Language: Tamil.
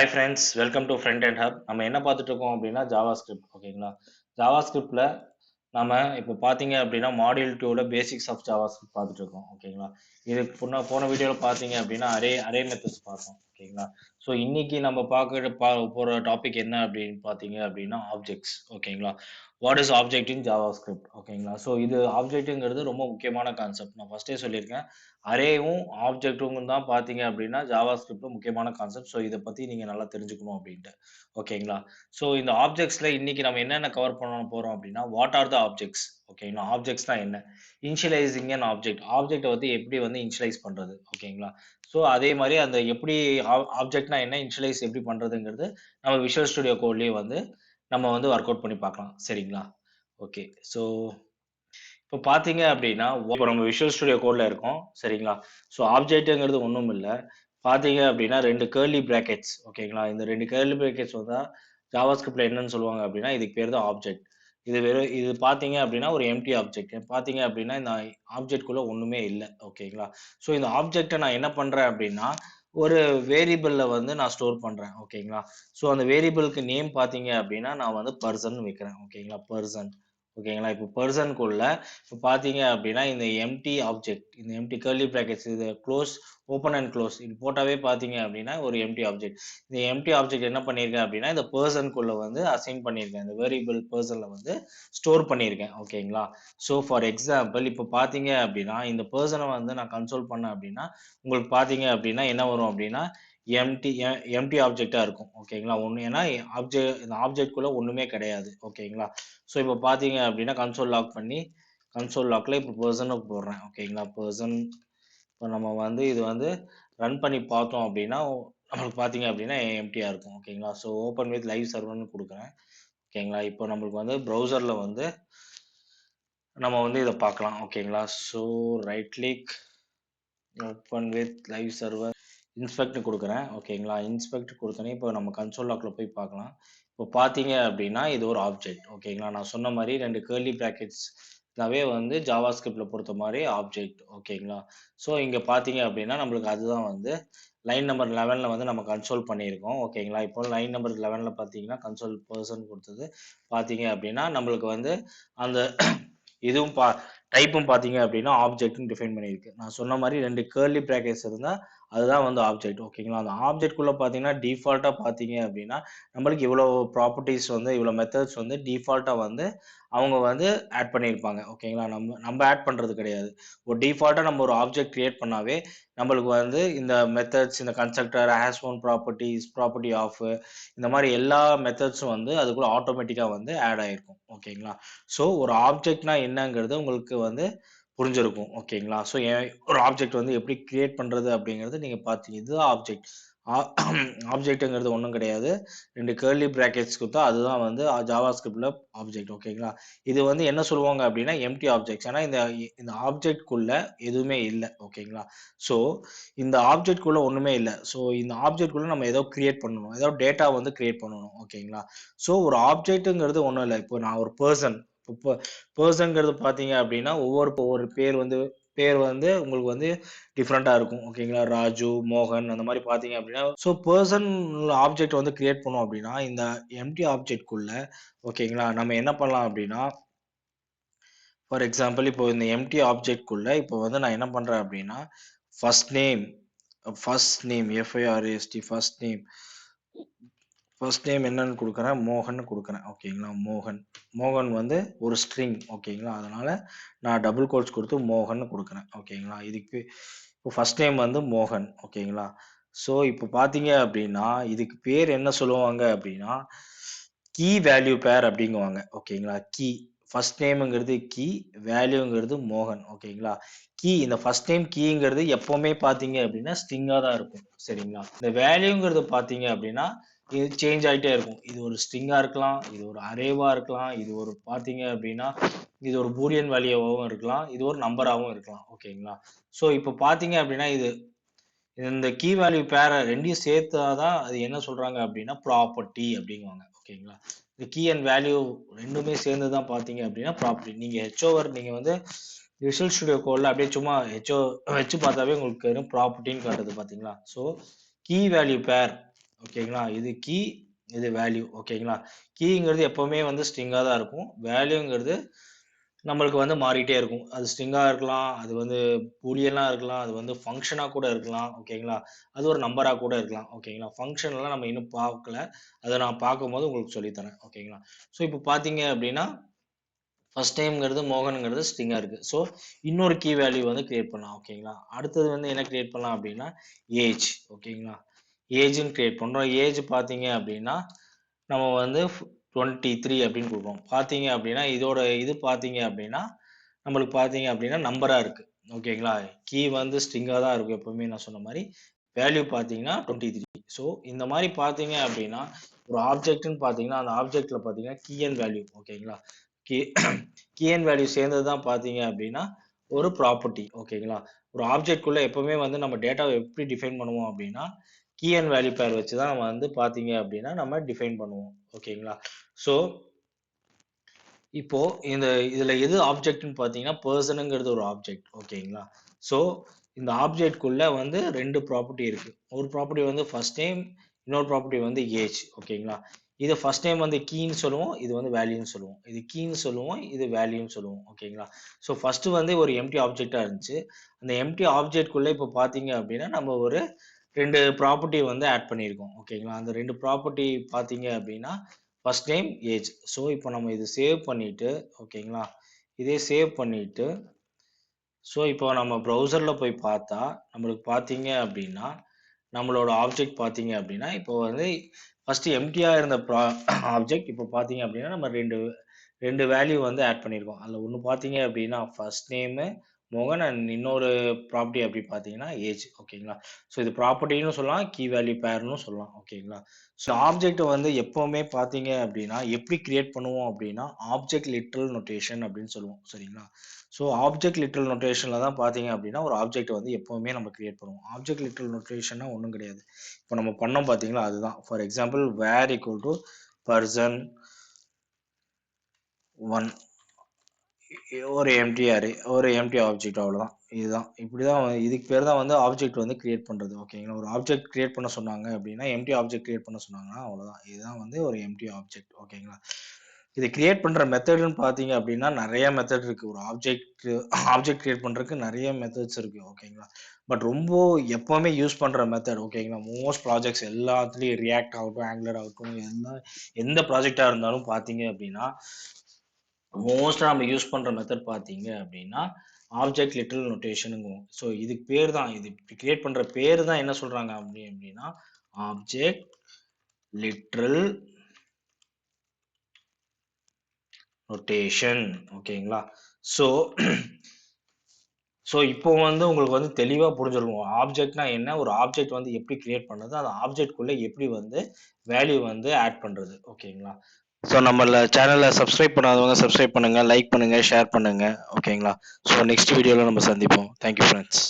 Hi friends, welcome to Front End Hub. நம்ம என்ன பார்த்துட்டு இருக்கோம் அப்படின்னா JavaScript ஓகேங்களா. JavaScriptல நம்ம இப்போ பார்த்தீங்க அப்படின்னா மாடியூல் 2ல பேசிக்ஸ் ஆஃப் JavaScript பார்த்துட்டு இருக்கோம் ஓகேங்களா. இது போன வீடியோவில் பார்த்தீங்க அப்படின்னா அரே மெத்தட்ஸ் பார்த்தோம் ஓகேங்களா. ஸோ இன்னைக்கு நம்ம போகிற டாபிக் என்ன அப்படின்னு பார்த்தீங்க அப்படின்னா ஆப்ஜெக்ட்ஸ் ஓகேங்களா. What is object in JavaScript ஓகேங்களா. ஸோ இது ஆப்ஜெக்ட்டுங்கிறது ரொம்ப முக்கியமான கான்செப்ட். நான் ஃபர்ஸ்டே சொல்லியிருக்கேன். அரேவும் ஆப்ஜெக்ட்டும் தான் பார்த்தீங்க அப்படின்னா ஜாவாஸ்கிரிப்ட்ல முக்கியமான கான்செப்ட். ஸோ இதை பத்தி நீங்க நல்லா தெரிஞ்சுக்கணும் அப்படின்ட்டு ஓகேங்களா. ஸோ இந்த ஆப்ஜெக்ட்ஸ்ல இன்னைக்கு நம்ம என்னென்ன கவர் பண்ண போறோம் அப்படின்னா வாட் ஆர் த ஆப்ஜெக்ட்ஸ் ஓகேங்களா. ஆப்ஜெக்ட்ஸ்னா என்ன, இனிஷியலைசிங் அன் ஆப்ஜெக்ட்டை வந்து எப்படி வந்து இனிஷியலைஸ் பண்றது ஓகேங்களா. ஸோ அதே மாதிரி அந்த எப்படி ஆப்ஜெக்ட்னா என்ன, இனிஷியலைஸ் எப்படி பண்றதுங்கிறது நம்ம விஷுவல் ஸ்டுடியோ கோட்லயே வந்து நம்ம வந்து ஒர்க் அவுட் பண்ணி பார்க்கலாம் சரிங்களா. ஓகே. ஸோ இப்போ பார்த்தீங்க அப்படின்னா, இப்போ நம்ம விஷுவல் ஸ்டுடியோ கோட்ல இருக்கோம். சரிங்களா? ஸோ ஆப்ஜெக்ட்ங்கிறது ஒண்ணும் இல்ல. பார்த்தீங்க அப்படின்னா 2 கர்லி பிராக்கெட்ஸ் ஓகேங்களா? இந்த 2 கர்லி பிராக்கெட்ஸ் வந்தா ஜாவாஸ்கிரிப்ட்ல என்னன்னு சொல்லுவாங்க அப்படின்னா, இதுக்கு பேரு தான் ஆப்ஜெக்ட். இது பார்த்தீங்க அப்படின்னா ஒரு எம்ப்டி ஆப்ஜெக்ட். பார்த்தீங்க அப்படின்னா இந்த ஆப்ஜெக்ட்குள்ள ஒண்ணுமே இல்ல. ஓகேங்களா? ஸோ இந்த ஆப்ஜெக்ட்ட நான் என்ன பண்றேன் அப்படின்னா, ஒரு வேரியபிள்ல வந்து நான் ஸ்டோர் பண்றேன். ஓகேங்களா? ஸோ அந்த வேரியபிளுக்கு நேம் பார்த்தீங்க அப்படின்னா, நான் வந்து பெர்சன் வைக்கிறேன். ஓகேங்களா? பெர்சன். ஓகேங்களா. இப்போ பெர்சனுக்குள்ள இப்போ பார்த்தீங்க அப்படின்னா, இந்த எம்ப்டி ஆப்ஜெக்ட், இந்த எம்ப்டி கர்லி பிராக்கெட்ஸ் இது க்ளோஸ், ஓப்பன் அண்ட் க்ளோஸ் இது போட்டாவே பார்த்தீங்க அப்படின்னா, ஒரு எம்ப்டி ஆப்ஜெக்ட். இந்த எம்ப்டி ஆப்ஜெக்ட் என்ன பண்ணியிருக்கேன் அப்படின்னா, இந்த பெர்சனுக்குள்ள வந்து அசைன் பண்ணியிருக்கேன். இந்த வேரியபிள் பெர்சன்ல வந்து ஸ்டோர் பண்ணியிருக்கேன். ஓகேங்களா. ஸோ ஃபார் எக்ஸாம்பிள் இப்போ பார்த்தீங்க அப்படின்னா, இந்த பெர்சனை வந்து நான் கன்சோல் பண்ணேன் அப்படின்னா, உங்களுக்கு பார்த்தீங்க அப்படின்னா என்ன வரும் அப்படின்னா, எம்ப்டி ஆப்ஜெக்ட்டா இருக்கும். ஓகேங்களா. ஒண்ணு ஏன்னா இந்த ஆப்ஜெக்ட்குள்ள ஒண்ணுமே கிடையாது. ஓகேங்களா. ஸோ இப்போ பார்த்தீங்க அப்படின்னா கன்சோல் லாக் பண்ணி கன்சோல் லாக்ல இப்போ பெர்சனுக்கு போடுறேன். ஓகேங்களா. பெர்சன் இப்போ நம்ம வந்து இது வந்து ரன் பண்ணி பார்த்தோம் அப்படின்னா நம்மளுக்கு பார்த்தீங்க அப்படின்னா எம்டியா இருக்கும். ஓகேங்களா. ஸோ ஓப்பன் வித் லைவ் சர்வர்னு கொடுக்குறேன். ஓகேங்களா. இப்போ நம்மளுக்கு வந்து ப்ரௌசர்ல வந்து நம்ம வந்து இதை பார்க்கலாம். ஓகேங்களா. So right click, open with live server, inspect கொடுக்குறேன். ஓகேங்களா. இன்ஸ்பெக்ட் கொடுத்தோன்னே இப்போ நம்ம கன்சோல் லாக்ல போய் பார்க்கலாம். இப்போ பார்த்தீங்க அப்படின்னா இது ஒரு ஆப்ஜெக்ட். ஓகேங்களா. நான் சொன்ன மாதிரி 2 கர்லி பிராக்கெட்ஸ் வந்து ஜாவாஸ்கிரிப்ட்ல பொறுத்த மாதிரி ஆப்ஜெக்ட். ஓகேங்களா. ஸோ இங்க பார்த்தீங்க அப்படின்னா நம்மளுக்கு அதுதான் வந்து லைன் நம்பர் 11ல வந்து நம்ம கன்சோல் பண்ணியிருக்கோம். ஓகேங்களா. இப்போ லைன் நம்பர் 11ல பார்த்தீங்கன்னா கன்சோல் பெர்சன் கொடுத்தது பார்த்தீங்க அப்படின்னா நம்மளுக்கு வந்து அந்த இதுவும் டைப்பும் பார்த்தீங்க அப்படின்னா ஆப்ஜெக்ட்னு டிஃபைன் பண்ணியிருக்கு. நான் சொன்ன மாதிரி 2 கர்லி பிராக்கெட்ஸ் இருந்தா அதுதான் வந்து ஆப்ஜெக்ட். ஓகேங்களா. அந்த ஆப்ஜெக்ட்குள்ள பார்த்தீங்கன்னா டிஃபால்ட்டா பார்த்தீங்க அப்படின்னா நம்மளுக்கு இவ்வளோ ப்ராப்பர்ட்டிஸ் வந்து இவ்வளோ மெத்தட்ஸ் வந்து டிஃபால்ட்டா வந்து அவங்க வந்து ஆட் பண்ணியிருப்பாங்க. ஓகேங்களா. நம்ம நம்ம ஆட் பண்றது கிடையாது. ஒரு டிஃபால்ட்டா நம்ம ஒரு ஆப்ஜெக்ட் கிரியேட் பண்ணாவே நம்மளுக்கு வந்து இந்த மெத்தட்ஸ், இந்த constructor, has one properties, property of இந்த மாதிரி எல்லா மெத்தட்ஸும் வந்து அதுக்குள்ள ஆட்டோமேட்டிக்கா வந்து ஆட் ஆயிருக்கும். ஓகேங்களா. ஸோ ஒரு ஆப்ஜெக்ட்னா என்னங்கிறது உங்களுக்கு வந்து புரிஞ்சிருக்கும். ஓகேங்களா. ஸோ ஒரு ஆப்ஜெக்ட் வந்து எப்படி கிரியேட் பண்றது அப்படிங்கிறது நீங்க பார்த்தீங்க. இதுதான் ஆப்ஜெக்ட். ஆப்ஜெக்ட்ங்கிறது ஒன்றும் கிடையாது. 2 கர்லி பிராக்கெட்ஸ் கொடுத்தா அதுதான் வந்து ஜாவாஸ்கிரிப்ட்ல ஆப்ஜெக்ட். ஓகேங்களா. இது வந்து என்ன சொல்லுவாங்க அப்படின்னா எம்டி ஆப்ஜெக்ட்ஸ். ஏன்னா இந்த ஆப்ஜெக்ட்குள்ள எதுவுமே இல்லை. ஓகேங்களா. ஸோ இந்த ஆப்ஜெக்ட்குள்ள ஒண்ணுமே இல்லை. ஸோ இந்த ஆப்ஜெக்ட்குள்ள நம்ம ஏதோ கிரியேட் பண்ணணும், ஏதோ டேட்டா வந்து கிரியேட் பண்ணணும். ஓகேங்களா. ஸோ ஒரு ஆப்ஜெக்ட்ங்கிறது ஒன்றும் இல்லை. இப்போ நான் ஒரு பர்சன், இப்போ பர்சன்ங்கிறது பார்த்தீங்க அப்படின்னா ஒவ்வொரு பேர் வந்து உங்களுக்கு வந்து டிஃப்ரெண்டா இருக்கும். ஓகேங்களா. ராஜு, மோகன் அந்த மாதிரி பார்த்தீங்க அப்படின்னா ஸோ பர்சன் ஆப்ஜெக்ட் வந்து கிரியேட் பண்ணோம் அப்படின்னா இந்த எம்டி ஆப்ஜெக்ட்குள்ள ஓகேங்களா நம்ம என்ன பண்ணலாம் அப்படின்னா ஃபார் எக்ஸாம்பிள் இப்போ இந்த எம்டி ஆப்ஜெக்ட்குள்ள இப்போ வந்து நான் என்ன பண்றேன் அப்படின்னா first name, FIRST first name என்னன்னு கொடுக்குறேன், மோகன் கொடுக்குறேன். ஓகேங்களா. மோகன் வந்து ஒரு ஸ்ட்ரிங். ஓகேங்களா. அதனால நான் டபுள் கோட்ஸ் கொடுத்து மோகன் கொடுக்குறேன். ஓகேங்களா. இதுக்கு இப்போ ஃபர்ஸ்ட் நேம் வந்து மோகன். ஓகேங்களா. ஸோ இப்போ பார்த்தீங்க அப்படின்னா இதுக்கு பேர் என்ன சொல்லுவாங்க அப்படின்னா கீ வேல்யூ பேர் அப்படிங்குவாங்க. ஓகேங்களா. கீ ஃபர்ஸ்ட் நேம்ங்கிறது கீ, வேல்யூங்கிறது மோகன். ஓகேங்களா. இந்த ஃபர்ஸ்ட் நேம் கீங்கிறது எப்பவுமே பார்த்தீங்க அப்படின்னா ஸ்ட்ரிங்கா தான் இருக்கும். சரிங்களா. இந்த வேல்யூங்கிறது பார்த்தீங்க அப்படின்னா இது சேஞ்ச் ஆயிட்டே இருக்கும். இது ஒரு ஸ்ட்ரிங்கா இருக்கலாம், இது ஒரு அரேவா இருக்கலாம், இது ஒரு பார்த்தீங்க அப்படின்னா இது ஒரு பூலியன் வேல்யூவாகவும் இருக்கலாம், இது ஒரு நம்பராகவும் இருக்கலாம். ஓகேங்களா. ஸோ இப்போ பார்த்தீங்க அப்படின்னா இந்த கீ வேல்யூ பேரை ரெண்டையும் சேர்த்தாதான் அது என்ன சொல்றாங்க அப்படின்னா ப்ராப்பர்ட்டி அப்படிங்குவாங்க. ஓகேங்களா. இந்த கீ அண்ட் வேல்யூ ரெண்டுமே சேர்ந்து தான் பார்த்தீங்க அப்படின்னா ப்ராப்பர்ட்டி. நீங்க ஹெச்ஓவர் நீங்க வந்து விஷுவல் ஸ்டுடியோ கோட்ல அப்படியே சும்மா வச்சு பார்த்தாவே உங்களுக்கு ப்ராப்பர்ட்டின்னு காட்டுது பார்த்தீங்களா. ஸோ கீ வேல்யூ பேர் ஓகேங்களா? இது கீ, இது வேல்யூ. ஓகேங்களா? கீங்கிறது எப்பவுமே வந்து ஸ்ட்ரிங்கா தான் இருக்கும். வேல்யூங்கிறது நம்மளுக்கு வந்து மாறிட்டே இருக்கும். அது ஸ்ட்ரிங்கா இருக்கலாம், அது வந்து பூலியனா இருக்கலாம், அது வந்து ஃபங்ஷனா கூட இருக்கலாம். ஓகேங்களா? அது ஒரு நம்பரா கூட இருக்கலாம். ஓகேங்களா? ஃபங்ஷன்லாம் நம்ம இன்னும் பார்க்கல. அத நான் பார்க்கும்போது உங்களுக்கு சொல்லி தரேன். ஓகேங்களா? ஸோ இப்போ பார்த்தீங்க அப்படின்னா, ஃபர்ஸ்ட் நேம்ங்கிறது மோகன்ங்கிறது ஸ்ட்ரிங்கா இருக்கு. ஸோ இன்னொரு கீ வேல்யூ வந்து கிரியேட் பண்ணலாம். ஓகேங்களா? அடுத்தது வந்து என்ன கிரியேட் பண்ணலாம் அப்படின்னா, ஏஜ். ஓகேங்களா? ஏஜ்ன்னு கிரியேட் பண்றோம். ஏஜ் பார்த்தீங்க அப்படின்னா, நம்ம வந்து 23 அப்படின்னு குடுக்குறோம். பார்த்தீங்க அப்படின்னா, இதோட இது பார்த்தீங்க அப்படின்னா, நம்மளுக்கு பார்த்தீங்க அப்படின்னா நம்பரா இருக்கு. ஓகேங்களா? கீ வந்து ஸ்ட்ரிங்கா தான் இருக்கும் எப்பவுமே நான் சொன்ன மாரி. வேல்யூ பார்த்தீங்கன்னா 23. ஸோ இந்த மாரி பார்த்தீங்க அப்படின்னா, ஒரு ஆப்ஜெக்ட்ன்னு பார்த்தீங்கன்னா, அந்த ஆப்ஜெக்ட்ல பார்த்தீங்கன்னா கீ அண்ட் வேல்யூ. ஓகேங்களா? கீ கீ அண்ட் வேல்யூ சேர்ந்தது தான் பார்த்தீங்க அப்படின்னா, ஒரு ப்ராப்பர்ட்டி. ஓகேங்களா? ஒரு ஆப்ஜெக்ட்குள்ள எப்பவுமே வந்து நம்ம டேட்டாவ எப்படி டிஃபைன் பண்ணுவோம் அப்படின்னா, கீ அண்ட் வேல்யூ பேர் வச்சு தான் வந்து பார்த்தீங்க அப்படின்னா, நம்ம டிஃபைன் பண்ணுவோம். ஓகேங்களா? ஸோ இப்போ இதுல எது ஆப்ஜெக்ட்ன்னு பார்த்தீங்கன்னா, பெர்சனுங்கிறது ஒரு ஆப்ஜெக்ட். ஓகேங்களா? ஸோ இந்த ஆப்ஜெக்ட்குள்ள வந்து 2 ப்ராப்பர்ட்டி இருக்கு. ஒரு ப்ராப்பர்ட்டி வந்து ஃபர்ஸ்ட் நேம், இன்னொரு ப்ராப்பர்ட்டி வந்து ஏஜ். ஓகேங்களா? இது ஃபர்ஸ்ட் நேம் வந்து கீன்னு சொல்லுவோம். இது வந்து வேல்யூன்னு சொல்லுவோம். இது கீன்னு சொல்லுவோம். இது வேல்யூன்னு சொல்லுவோம். ஓகேங்களா? ஸோ ஃபர்ஸ்ட் வந்து ஒரு எம்ப்டி ஆப்ஜெக்ட்டா இருந்துச்சு. அந்த எம்ப்டி ஆப்ஜெக்ட்குள்ள இப்போ பார்த்தீங்க அப்படின்னா, நம்ம ஒரு 2 ப்ராப்பர்ட்டி வந்து ஆட் பண்ணியிருக்கோம். ஓகேங்களா? அந்த 2 ப்ராப்பர்ட்டி பார்த்தீங்க அப்படின்னா, ஃபர்ஸ்ட் நேம், ஏஜ். ஸோ இப்போ நம்ம இது சேவ் பண்ணிட்டு, ஓகேங்களா? இதே சேவ் பண்ணிட்டு, ஸோ இப்போ நம்ம ப்ரௌசர்ல போய் பார்த்தா, நம்மளுக்கு பார்த்தீங்க அப்படின்னா, நம்மளோட ஆப்ஜெக்ட் பார்த்தீங்க அப்படின்னா, இப்போ வந்து ஃபர்ஸ்ட் எம்ப்டியா இருந்த ஆப்ஜெக்ட் இப்போ பார்த்தீங்க அப்படின்னா, நம்ம 2 வேல்யூ வந்து ஆட் பண்ணியிருக்கோம். அதில ஒண்ணு பார்த்தீங்க அப்படின்னா, ஃபர்ஸ்ட் நேமு மோகன் அண்ட் இன்னொரு ப்ராப்பர்ட்டி அப்படி பார்த்தீங்கன்னா, ஏஜ். ஓகேங்களா? ஸோ இது ப்ராப்பர்ட்டின்னு சொல்லலாம். கீ வேல்யூ பேர்ன்னு சொல்லலாம். ஓகேங்களா? ஸோ ஆப்ஜெக்ட் வந்து எப்பவுமே பார்த்தீங்க அப்படின்னா, எப்படி கிரியேட் பண்ணுவோம் அப்படின்னா, ஆப்ஜெக்ட் லிட்ரல் நொட்டேஷன் அப்படின்னு சொல்லுவோம். சரிங்களா? ஸோ ஆப்ஜெக்ட் லிட்ரல் நொட்டேஷன்ல தான் பார்த்தீங்க அப்படின்னா, ஒரு ஆப்ஜெக்ட் வந்து எப்பவுமே நம்ம கிரியேட் பண்ணுவோம். ஆப்ஜெக்ட் லிட்ரல் நொட்டேஷன்னா ஒண்ணும் கிடையாது. இப்போ நம்ம பண்ணோம் பார்த்தீங்களா, அதுதான். For example where equal to person 1 ஒரு எம்ப்டி அரே, ஒரு எம்ப்டி ஆப்ஜெக்ட் அவ்வளோதான். இதுதான். இப்படிதான் இதுக்கு பேர் தான் வந்து ஆப்ஜெக்ட் வந்து கிரியேட் பண்றது. ஓகேங்களா? ஒரு ஆப்ஜெக்ட் கிரியேட் பண்ண சொன்னாங்க அப்படின்னா, எம்ப்டி ஆப்ஜெக்ட் கிரியேட் பண்ண சொன்னாங்கன்னா அவ்வளோதான். இதுதான் வந்து ஒரு எம்ப்டி ஆப்ஜெக்ட். ஓகேங்களா? இது கிரியேட் பண்ற மெத்தட்ன்னு பார்த்தீங்க அப்படின்னா, நெறைய மெத்தட் இருக்கு. ஒரு ஆப்ஜெக்ட் கிரியேட் பண்றதுக்கு நெறைய மெத்தட்ஸ் இருக்கு. ஓகேங்களா? பட் ரொம்ப எப்பவுமே யூஸ் பண்ற மெத்தட் ஓகேங்களா? மோஸ்ட் ப்ராஜெக்ட்ஸ் எல்லாத்துலயும் ரியாக்ட் ஆகட்டும், ஆங்குலர் ஆகட்டும், எந்த ப்ராஜெக்ட்டா இருந்தாலும் பார்த்தீங்க அப்படின்னா, மோஸ்டா நம்ம யூஸ் பண்ற மெத்தட் பார்த்தீங்க அப்படின்னா, ஆப்ஜெக்ட் லிட்ரல் நொட்டேஷனுங்குவோம். ஸோ இதுக்கு பேர் தான் இது கிரியேட் பண்ற பேரு தான் என்ன சொல்றாங்க அப்படின்னா, ஆப்ஜெக்ட் லிட்ரல் நொட்டேஷன். ஓகேங்களா? ஸோ ஸோ இப்போ வந்து உங்களுக்கு வந்து தெளிவா புரிஞ்சிருக்கும். ஆப்ஜெக்ட்னா என்ன? ஒரு ஆப்ஜெக்ட் வந்து எப்படி கிரியேட் பண்றது? அந்த ஆப்ஜெக்ட்குள்ள எப்படி வந்து வேல்யூ வந்து ஆட் பண்றது? ஓகேங்களா? ஸோ நம்மள சேனல சப்ஸ்கிரைப் பண்ணாதவங்க சப்ஸ்கிரைப் பண்ணுங்க, லைக் பண்ணுங்க, ஷேர் பண்ணுங்க. ஓகேங்களா? ஸோ நெக்ஸ்ட் வீடியோல நம்ம சந்திப்போம். Thank you friends.